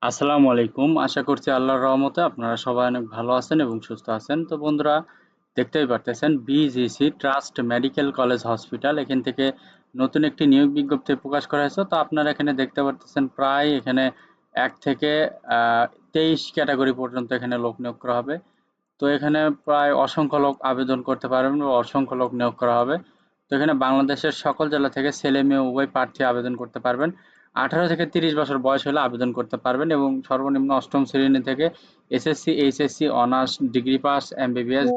আসসালামু আলাইকুম। আশা করছি আল্লাহর রহমতে আপনারা সবাই অনেক ভালো আছেন এবং সুস্থ আছেন। তো বন্ধুরা, দেখতেই পারতেছেন BGC trust medical college hospital এখান থেকে নতুন একটি নিয়োগ বিজ্ঞপ্তি প্রকাশ করা হয়েছে। তো আপনারা এখানে দেখতে পারতেছেন প্রায় এখানে ১ থেকে ২৩ ক্যাটাগরি পর্যন্ত এখানে লোক নিয়োগ করা হবে। তো এখানে প্রায় অসংখ্য লোক আবেদন করতে পারবেন বা অসংখ্য লোক নিয়োগ করা হবে। তো এখানে বাংলাদেশের সকল জেলা থেকে ছেলে মেয়ে উভয় প্রার্থী আবেদন করতে পারবেন। 18 থেকে 30 বছর বয়স হলে আবেদন করতে পারবেন এবং সর্বনিম্ন অষ্টম শ্রেণী থেকে SSC, HSC, honours, degree pass, MBBS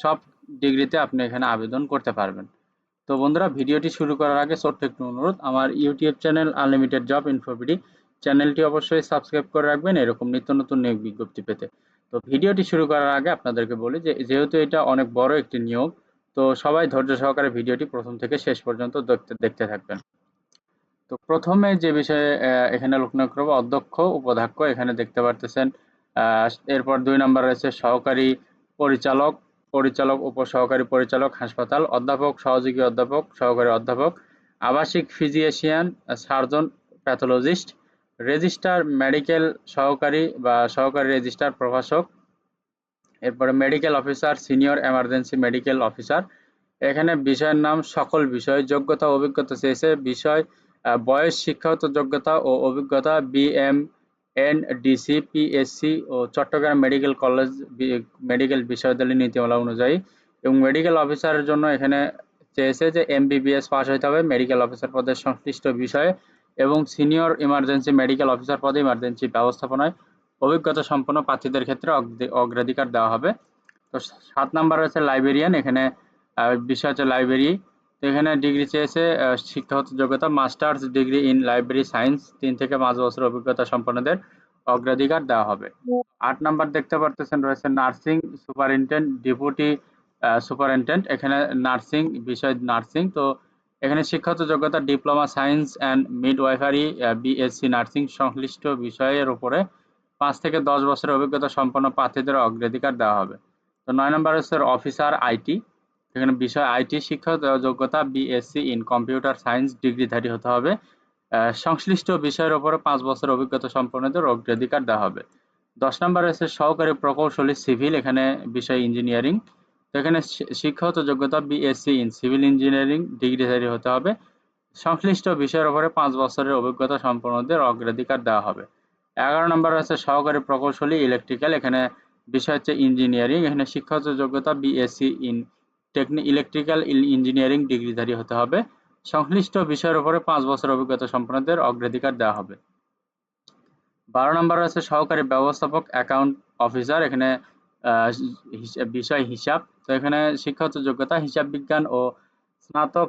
সব ডিগ্রিতে আপনি এখানে আবেদন করতে পারবেন। তো বন্ধুরা, ভিডিওটি শুরু করার আগে ছোট্ট একটু অনুরোধ, আমার YouTube channel unlimited job InfoBD চ্যানেলটি অবশ্যই সাবস্ক্রাইব করে রাখবেন এরকম নিত্য নতুন নিয়োগ বিজ্ঞপ্তি পেতে। তো ভিডিওটি শুরু করার আগে আপনাদেরকে বলি যে যেহেতু এটা অনেক বড় একটি নিয়োগ, তো সবাই ধৈর্য সহকারে ভিডিওটি প্রথম থেকে শেষ পর্যন্ত দেখতে থাকবেন। তো প্রথমে যে বিষয়ে এখানে লোক নিয়োগ করবো অধ্যক্ষ, উপাধ্যক্ষ এখানে দেখতে পারতেছেন। এরপর ২ নম্বর রয়েছে সহকারী পরিচালক, পরিচালক, উপসহকারী পরিচালক হাসপাতাল, অধ্যাপক, সহযোগী অধ্যাপক, সহকারী অধ্যাপক, আবাসিক physician, surgeon, pathologist, registrar medical সহকারী বা সহকারী রেজিস্ট্রার প্রভাষক, এরপরে medical officer, senior emergency medical officer. এখানে বিষয়ের নাম সকল বিষয়, যোগ্যতা অভিজ্ঞতা চেয়েছে, বিষয় বয়স, শিক্ষাগত যোগ্যতা ও অভিজ্ঞতা বিএম, এনডিসি, পিএসসি ও চট্টগ্রাম মেডিকেল কলেজ মেডিকেল বিশ্ববিদ্যালয়ের নীতিমালা অনুযায়ী। এবং মেডিকেল অফিসারের জন্য এখানে চেয়েছে যে এমবিবিএস পাস হইতে হবে মেডিকেল অফিসার পদের সংশ্লিষ্ট বিষয়ে, এবং সিনিয়র ইমার্জেন্সি মেডিকেল অফিসার পদে ইমার্জেন্সি ব্যবস্থাপনায় অভিজ্ঞতা সম্পন্ন প্রার্থীদের ক্ষেত্রে অগ্রাধিকার দেওয়া হবে। তো 7 নাম্বার রয়েছে লাইব্রেরিয়ান, এখানে বিষয় হচ্ছে লাইব্রেরি। তো এখানে ডিগ্রি চেয়েছে শিক্ষাগত যোগ্যতা masters degree in library science, 3 থেকে 5 বছর অভিজ্ঞতা সম্পন্নদের অগ্রাধিকার দেওয়া হবে। 8 নাম্বার দেখতে পারতেছেন রয়েছে নার্সিং সুপারিনটেন্ডেন্ট, ডেপুটি সুপারিনটেন্ডেন্ট, এখানে নার্সিং বিষয় নার্সিং। তো এখানে শিক্ষাগত যোগ্যতা diploma science and midwifery, BSc nursing সংশ্লিষ্ট বিষয়ের উপরে 5 থেকে 10 বছরের অভিজ্ঞতা সম্পন্ন প্রার্থীদের অগ্রাধিকার দেওয়া হবে। তো 9 নম্বর হচ্ছে অফিসার আইটি, এখানে বিষয় আইটি, শিক্ষাগত যোগ্যতা বিএসসি ইন কম্পিউটার সায়েন্স ডিগ্রিধারী হতে হবে। সংশ্লিষ্ট বিষয়ের উপরে 5 বছর অভিজ্ঞতা সম্পন্নদের অগ্রাধিকার দেওয়া হবে। 10 নম্বর রয়েছে সহকারী প্রকৌশলী সিভিল, এখানে বিষয় ইঞ্জিনিয়ারিং। তো এখানে শিক্ষাগত যোগ্যতা বিএসসি ইন সিভিল ইঞ্জিনিয়ারিং ডিগ্রিধারী হতে হবে। সংশ্লিষ্ট বিষয়ের উপরে 5 বছরের অভিজ্ঞতা সম্পন্নদের অগ্রাধিকার দেওয়া হবে। 11 নম্বর আছে সহকারী প্রকৌশলী ইলেকট্রিক্যাল, এখানে বিষয় হচ্ছে ইঞ্জিনিয়ারিং, এখানে শিক্ষাগত যোগ্যতা বিএসসি ইন ইলেকট্রিক্যাল ইঞ্জিনিয়ারিং ডিগ্রিধারী হতে হবে। সংশ্লিষ্ট বিষয়ের উপরে 5 বছর অভিজ্ঞতা সম্পন্নদের অগ্রাধিকার দেওয়া হবে। 12 নম্বর আছে সহকারী ব্যবস্থাপক অ্যাকাউন্ট অফিসার, এখানে বিষয় হিসাব। তো এখানে শিক্ষাগত যোগ্যতা হিসাব বিজ্ঞান ও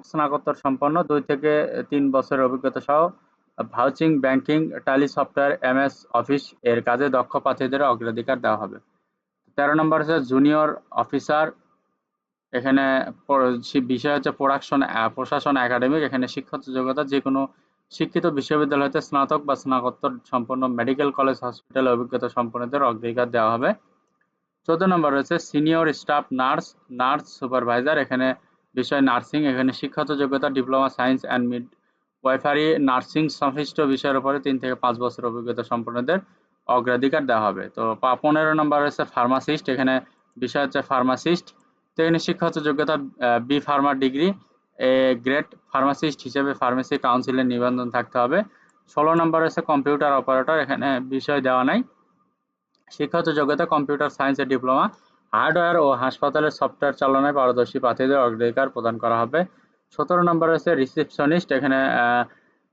স্নাতকোত্তর সম্পন্ন 2 থেকে 3 বছরের অভিজ্ঞতা সহ ভাউচিং, banking, tally software, MS office এর কাজে দক্ষ প্রার্থীদের অগ্রাধিকার দেওয়া হবে। 13 নম্বর হচ্ছে জুনিয়র অফিসার, এখানে বিষয় হচ্ছে প্রশাসন একাডেমিক, এখানে শিক্ষাগত যোগ্যতা যে কোনো শিক্ষিত বিশ্ববিদ্যালয় হতে স্নাতক বা স্নাতকোত্তর সম্পন্ন মেডিকেল কলেজ হসপিটালে অভিজ্ঞতা সম্পন্নদের অগ্রাধিকার দেওয়া হবে। 14 নম্বর রয়েছে senior staff nurse, nurse supervisor, এখানে বিষয় নার্সিং, এখানে শিক্ষাগত যোগ্যতা diploma science and midwifery nursing সংশ্লিষ্ট বিষয়ের উপরে 3 থেকে 5 বছর অভিজ্ঞতা সম্পন্নদের অগ্রাধিকার দেওয়া হবে। তো 15 নম্বর রয়েছে ফার্মাসিস্ট, এখানে বিষয় হচ্ছে ফার্মাসিস্ট। তো এখানে শিক্ষাগত যোগ্যতা B pharma degree, A grade pharmacist হিসেবে ফার্মেসি কাউন্সিলের নিবন্ধন থাকতে হবে। 16 নম্বর রয়েছে কম্পিউটার অপারেটর, এখানে বিষয় দেওয়া নাই। শিক্ষাগত যোগ্যতা কম্পিউটার সায়েন্সের ডিপ্লোমা, হার্ডওয়্যার ও হাসপাতালের সফটওয়্যার চালনায় পারদর্শী প্রার্থীদের অগ্রাধিকার প্রদান করা হবে। 17 নম্বর রয়েছে রিসেপশনিস্ট, এখানে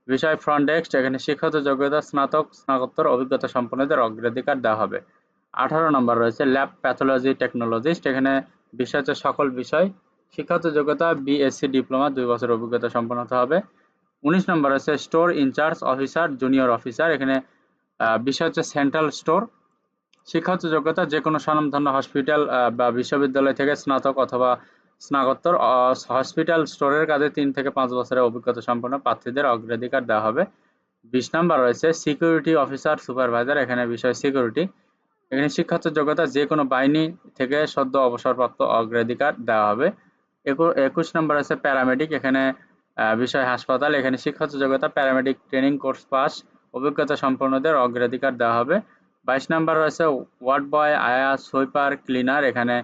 বিষয় ফ্রন্ট ডেস্ক, এখানে শিক্ষাগত যোগ্যতা স্নাতক, স্নাতকোত্তর অভিজ্ঞতা সম্পন্নদের অগ্রাধিকার দেওয়া হবে। 18 নম্বর রয়েছে ল্যাব প্যাথোলজি টেকনোলজিস্ট, এখানে বিষয় হচ্ছে সকল বিষয়, শিক্ষাগত যোগ্যতা বিএসসি ডিপ্লোমা 2 বছর অভিজ্ঞতা সম্পন্ন হতে হবে। 19 নম্বর রয়েছে store incharge officer junior officer, এখানে বিষয় হচ্ছে সেন্ট্রাল স্টোর, শিক্ষাগত যোগ্যতা যে কোনো স্বনামধন্য হসপিটাল বা বিশ্ববিদ্যালয় থেকে স্নাতক অথবা স্নাতকোত্তর হসপিটাল স্টোরের কাজে 3 থেকে 5 বছরের অভিজ্ঞতা সম্পন্ন প্রার্থীদের অগ্রাধিকার দেওয়া হবে। 20 নম্বর রয়েছে সিকিউরিটি অফিসার সুপারভাইজার, এখানে বিষয় সিকিউরিটি, এখানে শিক্ষাগত যোগ্যতা যে কোনো বাহিনী থেকে সদ্য অবসরপ্রাপ্ত অগ্রাধিকার দেওয়া হবে। 21 নম্বর আছে প্যারামেডিক, এখানে বিষয় হাসপাতাল, এখানে শিক্ষাগত যোগ্যতা প্যারামেডিক ট্রেনিং কোর্স পাস অভিজ্ঞতা সম্পন্নদের অগ্রাধিকার দেওয়া হবে। 22 নাম্বার রয়েছে ওয়ার্ড বয়, আয়া, সুইপার, ক্লিনার। এখানে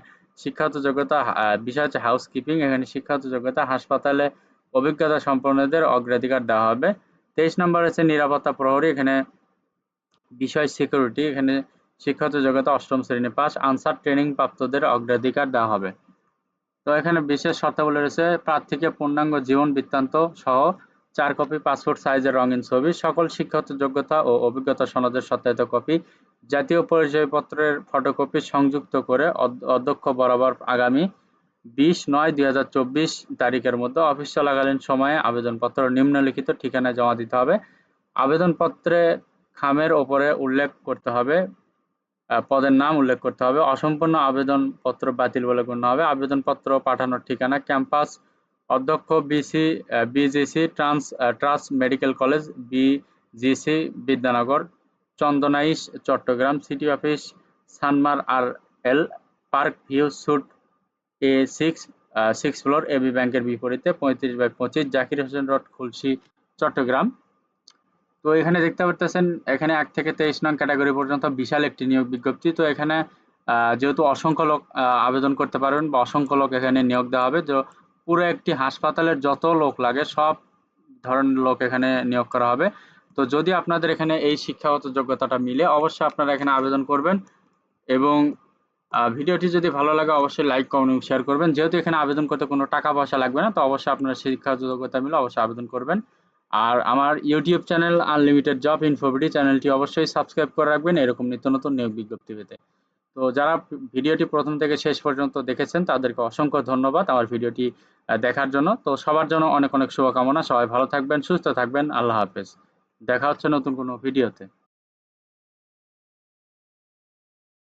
শিক্ষাগত যোগ্যতা, বিষয় হচ্ছে হাউসকিপিং। এখানে শিক্ষাগত যোগ্যতা হাসপাতালে অভিজ্ঞতা সম্পন্নদের অগ্রাধিকার দেওয়া হবে। 23 নাম্বার হচ্ছে নিরাপত্তা প্রহরী। এখানে বিষয় সিকিউরিটি। এখানে শিক্ষাগত যোগ্যতা 8ম শ্রেণী পাস। আনসার ট্রেনিং প্রাপ্তদের অগ্রাধিকার দেওয়া হবে। তো এখানে বিশেষ শর্তাবলী রয়েছে, প্রার্থীকে পূর্ণাঙ্গ জীবন বৃত্তান্ত সহ 4 কপি পাসপোর্ট সাইজের রঙিন ছবি, সকল শিক্ষাগত যোগ্যতা ও অভিজ্ঞতা সনদের সত্যায়িত কপি, জাতীয় পরিচয়পত্রের ফটোকপি সংযুক্ত করে অধ্যক্ষ বরাবর আগামী 20/9/2024 তারিখের মধ্যে অফিস চলাকালীন সময়ে আবেদনপত্র নিম্নলিখিত ঠিকানায় জমা দিতে হবে। আবেদনপত্রে খামের ওপরে উল্লেখ করতে হবে, পদের নাম উল্লেখ করতে হবে। অসম্পূর্ণ আবেদনপত্র বাতিল বলে গণ্য হবে। আবেদনপত্র পাঠানোর ঠিকানা ক্যাম্পাস অধ্যক্ষ BGC trust medical college, BGC Bidyanagar, Chandanaish, Chattogram. City office Sanmar R L, park view suite A6, 6 floor, AB ব্যাংকের বিপরীতে, 35/25, জাকির হোসেন রোড, খুলশী, চট্টগ্রাম। তো এখানে দেখতে পারতেছেন, এখানে 1 থেকে 23 নং ক্যাটাগরি পর্যন্ত বিশাল একটি নিয়োগ বিজ্ঞপ্তি। তো এখানে যেহেতু অসংখ্য লোক আবেদন করতে পারবেন বা অসংখ্য লোক এখানে নিয়োগ দেওয়া হবে, তো পুরো একটি হাসপাতালের যত লোক লাগে সব ধরনের লোক এখানে নিয়োগ করা হবে। তো যদি আপনাদের এখানে এই শিক্ষাগত যোগ্যতাটা মিলে, অবশ্যই আপনারা এখানে আবেদন করবেন। এবং ভিডিওটি যদি ভালো লাগে অবশ্যই লাইক, কমেন্ট এবং শেয়ার করবেন। যেহেতু এখানে আবেদন করতে কোনো টাকা পয়সা লাগবে না, তো অবশ্যই আপনারা শিক্ষাগত যোগ্যতা মিলে অবশ্যই আবেদন করবেন। আর আমার ইউটিউব চ্যানেল আনলিমিটেড জব ইনফোভিডি চ্যানেলটি অবশ্যই সাবস্ক্রাইব করে রাখবেন এরকম নিত্য নতুন নিয়োগ বিজ্ঞপ্তি পেতে। তো যারা ভিডিওটি প্রথম থেকে শেষ পর্যন্ত দেখেছেন তাদেরকে অসংখ্য ধন্যবাদ আমার ভিডিওটি দেখার জন্য। তো সবার জন্য অনেক অনেক শুভকামনা। সবাই ভালো থাকবেন, সুস্থ থাকবেন। আল্লাহ হাফেজ। দেখা হচ্ছে নতুন কোনো ভিডিওতে।